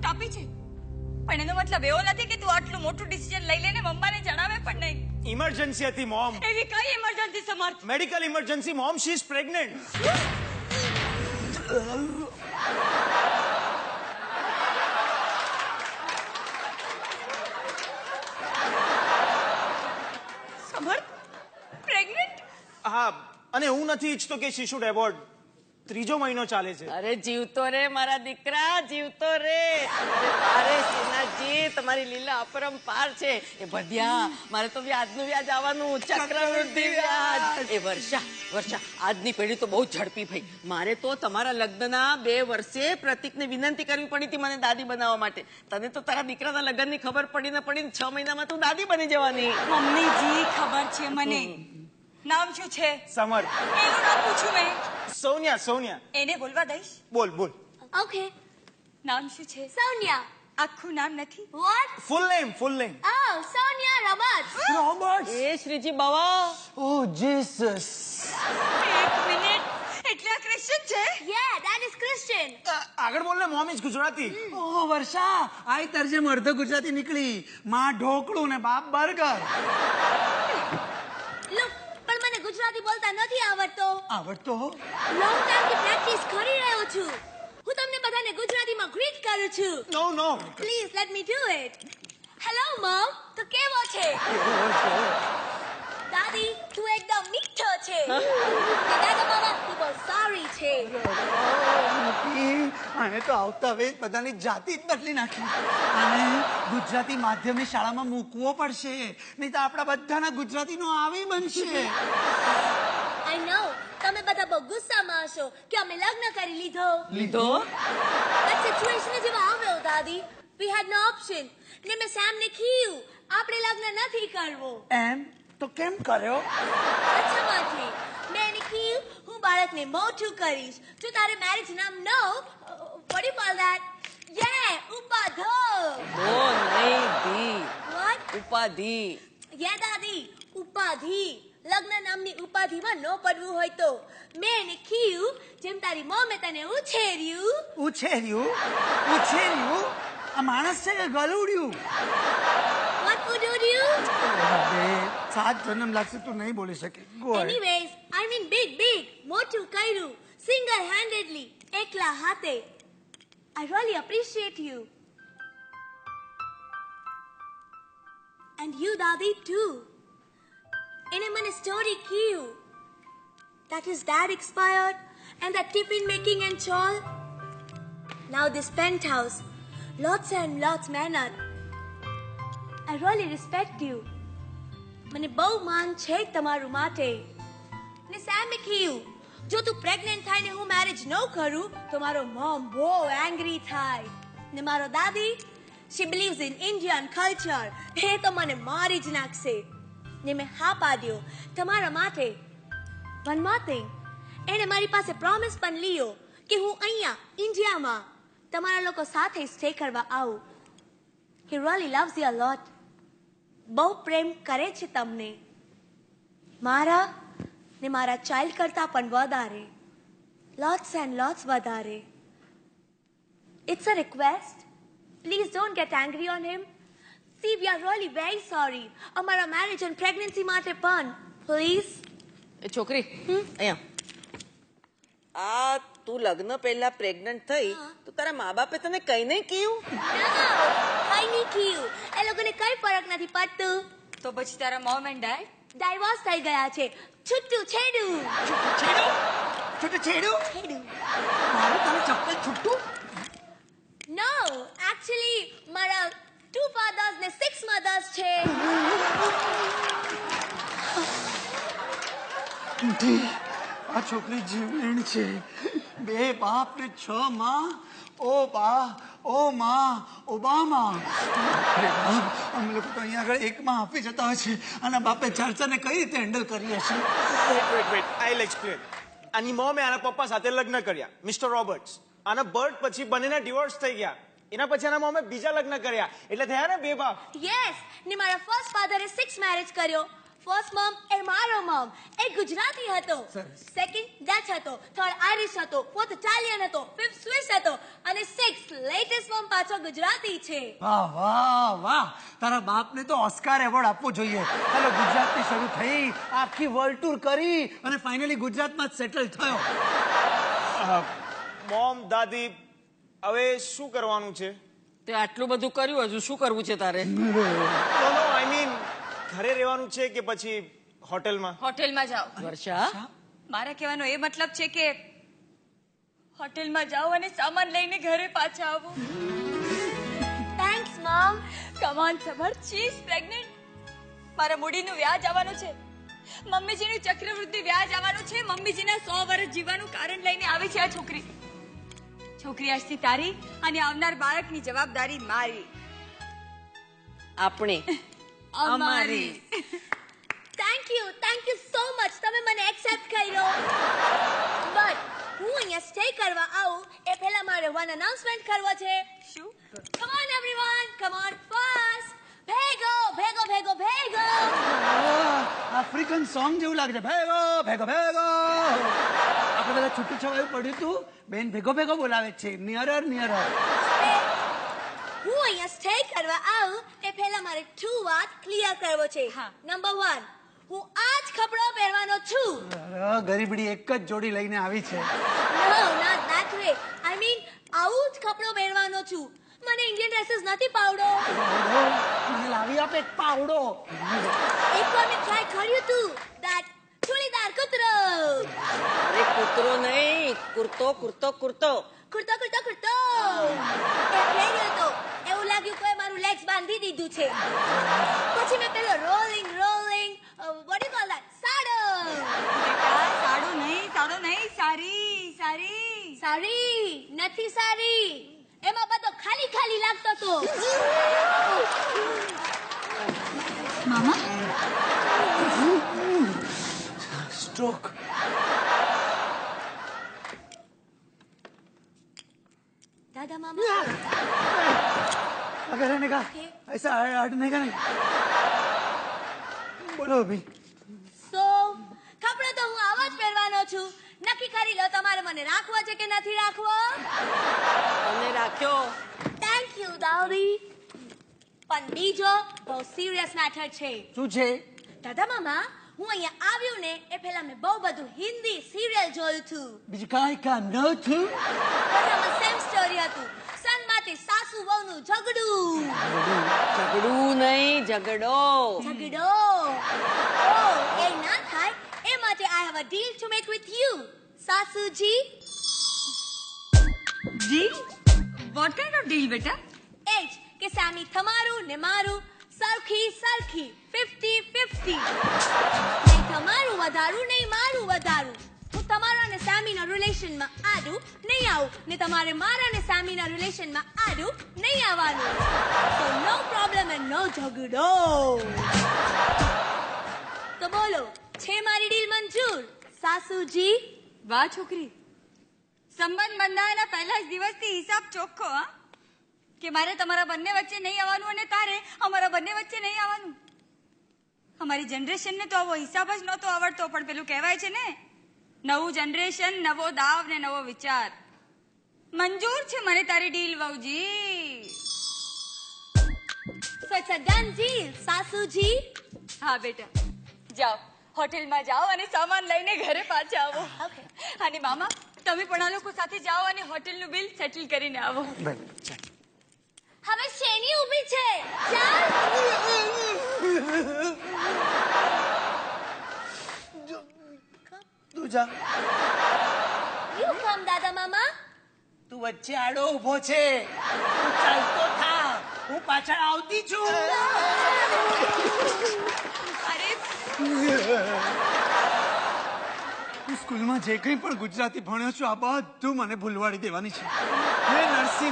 છૂટ આપી છે, પણ એનો મતલબ એવો નથી કે તું આટલું મોટું ડિસિઝન લઈ લેને મમ્માને જણાવે પણ નહીં. ઇમરજન્સી હતી મોમ. એવી કઈ emergency Samarth? Medical emergency mom, she is pregnant. Samarth pregnant? હા, અને હું નથી ઈચ્છતો કે શી શુડ એવોર્ડ. 3જો મહિનો ચાલે છે. અરે જીવતો રે મારા દીકરા, જીવતો રે. અરે શ્રીનાથજી, તમારી લીલા અપરંપાર છે. એ ભદ્યા, મારે તો વ્યાજનું વ્યાજ આવવાનું, ચક્રવૃદ્ધિ વ્યાજ. એ વર્ષા, આજની પેઢી તો બહુ ઝડપી ભાઈ. મારે તો તમારા લગ્નના 2 વર્ષે પ્રતિકને વિનંતી કરવી પડી હતી મને દાદી બનાવવા માટે. તને તો તારા દીકરાના લગ્નની ખબર પડીને 6 મહિનામાં તું દાદી બની જવાની. મમ્મીજી ખબર છે મને. નામ શું છે? સમર. એનું નામ પૂછું મેં. સોનિયા. એને બોલવા દઈશ? બોલ. Okay. નામ શું છે? Sonia. આખું નામ નથી? What? Full name. Oh, Sonia Roberts. Robert. એ શ્રીજી બાવા, ઓહ જીસસ. એક મિનિટ, એટલે આ ક્રિશ્ચન છે? Yeah, that is Christian. આગળ બોલ ને, મોમ ઇઝ ગુજરાતી. ઓહ વર્ષા, આઈ તરજેમ અડધો ગુજરાતી નીકળી. માં ઢોકળું ને બાપ બર્ગર. Look, પણ મને ગુજરાતી બોલતા નથી આવડતો. આવડતો હો. Long time થી પ્રેક્ટિસ કરી રહ્યો છું. હું તમને બધાને ગુજરાતીમાં ગ્રીટ કરું છું. નો. Please let me do it. Hello mom, તો કેવો છે? દાદી, તું એકદમ મીઠો છે. દાદા બાબા, તું બહુ સારી છે. આને તો આવતા વેત બધાની જાતિ જ બદલી નાખી. આને ગુજરાતી માધ્યમની શાળામાં મૂકવો પડશે, નહીં તો આપણા બધાના ગુજરાતીનો આવી બનશે. I know, તમે બધા બહુ ગુસ્સામાં હશો કે અમે લગ્ન કરી લીધો. That situation જ એવા આવ્યો દાદી. We had no option. ને મેં સેમને કીધું આપણે લગ્ન નથી કરવો. એમ તો કેમ કર્યો? અચ્છામાંથી મેં એને કીધું હું બાળકને મોટું કરીશ. જો તારે મેરેજ નામ ન what do you call that? Yeah, ઉપાધો. ઓ નહીં ધી, What? ઉપાધિ. Yeah દાદી, ઉપાધિ. લગ્ન નામની ઉપાધિમાં ન પડવું હોય તો મેં એને કીધું જેમ તારી મમ્મે તને ઉછેર્યું. ઉછેર્યું? આ માણસ છે કે ગલુડિયું? What would you do? 7 જન્મ લાગશે તું નહીં બોલી શકે. Go ahead. Anyways, I mean big, મોટું કર્યું, single handedly, એકલા હાથે. I really appreciate you. And you, Daddy, too. એને મને સ્ટોરી કીધું that his dad expired and that tiffin making and all. Now this penthouse, lots and lots મહેનત. I really respect you. મને બહુ માન છે તમારું માટે. ને સેમે કીધું જો તું પ્રેગ્નન્ટ થાય ને હું મેરેજ ન કરું તો મારો મોમ બહુ એંગ્રી થાય. ને મારો દાદી, she believes in Indian culture. એ તો મને મારી જ નાખશે. ને મેં હા પાડ્યો તમારા માટે. One more thing, એને મારી પાસે પ્રોમિસ પણ લીધો કે હું અહીંયા ઇન્ડિયામાં તમારા લોકો સાથે સ્ટે કરવા આવું. He really loves you a lot. બહુ પ્રેમ કરે છે તમને, મારા ને મારા ચાઇલ્ડ કરતા પણ વધારે. Lots and lots વધારે. It's a request. Please don't get angry on him. See, we are really very sorry. અમારા marriage and pregnancy માટે પણ. Please. એ છોકરી, અહીંયા આ તું લગ્ન પહેલા પ્રેગ્નન્ટ થઈ તો તારા મા બાપે તને કઈ નહીં કહ્યું? કઈ નહીં કીધું. એ લોકોને કઈ ફરક નથી પડતું. તો પછી તારા મોમ એન્ડ ડેડ ડાયવોર્સ થઈ ગયા છે. છૂટું છેડું. મારું તને ચપ્પલ છૂટું? No, actually મારા 2 fathers ને 6 mothers છે. આ છોકરી જીવલેણ છે. 2 બાપ ને 6 માં. ઓ બા, ઓ માં, ઓબામા. અમે લોકો તો અહીંયા આગળ 1 માં આપી જતા હોય છે. આના બાપે ચર્ચાને કઈ રીતે હેન્ડલ કરી હશે? Wait I will explain. આની મોમે આના પપ્પા સાથે લગ્ન કર્યા, મિસ્ટર રોબર્ટ્સ. આના બર્થ પછી બંનેના ડિવોર્સ થઈ ગયા. એના પછી આના મોમે બીજા લગ્ન કર્યા, એટલે થયા ને 2 બાપ. Yes, ને મારા ફર્સ્ટ ફાધરે 6 મેરેજ કર્યો. ફર્સ્ટ મમ એ મારો મમ એ ગુજરાતી હતો, સેકન્ડ ડચ હતો, થર્ડ આયરિશ હતો, ફોર્થ ઇટાલિયન હતો, ફિફ્થ સ્વિસ હતો અને સિક્સ્થ લેટેસ્ટ મમ પાછો ગુજરાતી છે. વાહ વાહ વાહ, તારા બાપને તો ઓસ્કાર એવોર્ડ આપવો જોઈએ. ચાલો, ગુજરાતથી શરૂ થઈ, આખી વર્લ્ડ ટૂર કરી અને ફાઇનલી ગુજરાતમાં જ સેટલ થયો. મોમ, દાદી, હવે શું કરવાનું છે? તે આટલું બધું કર્યું, હજુ શું કરવું છે તારે? નો આઈ મીન ઘરે રહેવાનું છે કે પછી હોટેલમાં? હોટેલમાં જાઓ. વર્ષા, મારા કહેવાનો એ મતલબ છે કે હોટેલમાં જાઓ અને સામાન લઈને ઘરે પાછા આવો. Thanks mum. Come on Samar, she is pregnant. મારા મૂડીનું વ્યાજ આવવાનું છે, મમ્મીજીનું ચક્રવૃદ્ધિ વ્યાજ આવવાનું છે, મમ્મીજીના 100 વર્ષ જીવવાનું કારણ લઈને આવી છે આ છોકરી. છોકરી આજથી તારી અને આવનાર બાળકની જવાબદારી મારી. આપણે અમારી. થેન્ક યુ સો મચ, તમે મને એક્સેપ્ટ કર્યો. બટ હું અહીંયા સ્ટે કરવા આવું એ પહેલા મારે વન અનાઉન્સમેન્ટ કરવો છે. શું? Come on everyone, come on fast. ભેગો ભેગો ભેગો ભેગો. આફ્રિકન સોંગ જેવું લાગે છે. ભેગો ભેગો ભેગો. આપણે બધા છૂટું છવાયું પડ્યું તું, બેન ભેગો ભેગો બોલાવે છે. નિયરર નિયરર. હું અહીંયા સ્ટે કરવા આવું એ પહેલા મારે 2 વાત ક્લિયર કરવો છે. હા. નંબર 1, હું આ જ કપડાં પહેરવાનો છું. અરે, ગરીબડી એક જ જોડી લઈને આવી છે. No not that way, I mean આવું જ કપડો પહેરવાનો છું. મને ઇન્ડિયન ડ્રેસીસ નથી પાવડો. મને લાવી આપે એક પાવડો. એકવાર મેં ટ્રાય કર્યું તું ધેટ ચોળીદાર કૂતરો. અરે કૂતરો નહીં, કુર્તો કુર્તો કુર્તો. કુર્તો કુર્તો કુર્તો એ પહેર્યો તો એવું લાગ્યું કોઈ મારું લેગ્સ બાંધી દીધું છે. પછી મેં પેલો rolling what you call that સાડો. બેટા, સાડો નહીં, સારી સારી. સારી નથી સારી, એમાં બધો ખાલી ખાલી લાગતો તો. મામા, स्ट्रोक. दादा मामा अगर रहने का ऐसा हटने का नहीं. बोलो अभी. સો કપડો તો હું આવો જ પહેરવાનો છું. નક્કી કરી લો તમારે મને રાખવો છે કે નથી રાખવો. તમે રાખ્યો. થેન્ક યુ દાદી. પણ બીજો બહુ સિરિયસ મેટર છે. શું છે? દાદા મામા, હું અહીંયા આવ્યું ને એ પહેલા મેં બહુ બધું હિન્દી સિરિયલ જોયું હતું. બીજું કાંઈ કામ ન થયું? બધામાં સેમ સ્ટોરી હતું. સન માટે સાસુ વહુનું ઝઘડું. ઝઘડું નહીં, ઝઘડો. ઝઘડો. ઓ એ ના થાય એ માટે I have a deal to make with you સાસુજી. Deal? What kind of deal બેટા? એ જ કે સામી તમારું ને મારું સરખી 50-50. નહીં તમારું વધારું નહીં મારું વધારું. હું તમારા અને સામીના રિલેશનમાં આડું નહીં આવું ને તમારે મારા અને સામીના રિલેશનમાં આડું નહીં આવવાનું. સો નો પ્રોબ્લેમ એન્ડ નો ઝઘડો. તો બોલો, છે મારી ડીલ મંજૂર સાસુજી? વાહ છોકરી, સંબંધ બંધાયાના પહેલા જ દિવસથી હિસાબ ચોખ્ખો. હા, કે મારે તમારા બંને વચ્ચે નહીં આવવાનું અને તારે અમારા બંને વચ્ચે નહીં આવવાનું. અમારી જનરેશનને તો આવો હિસાબ જ નહોતો આવડતો, પણ પેલું કહેવાય છે ને, નવું જનરેશન, નવો દાવ ને નવો વિચાર. મંજૂર છે મને તારી ડીલ વહુજી. So it's a done deal, સાસુજી. હા બેટા, જાઓ હોટેલમાં જાઓ અને સામાન લઈને ઘરે પાછા આવો. Okay. અને મામા, તમે પણ આ લોકો સાથે જાઓ અને હોટેલનું બિલ સેટલ કરીને આવો. હવે શેની ઊભી છે? ચાલ. તું જા. You come, દાદા મામા. તું વચ્ચે આડો ઊભો છે. તું ચાલતો થા, હું પાછળ આવતી છું. અરે હું સ્કૂલમાં જે કંઈ પણ ગુજરાતી ભણ્યો છું આ બધું મને ભૂલવાડી દેવાની છે. હે નરસિંહ.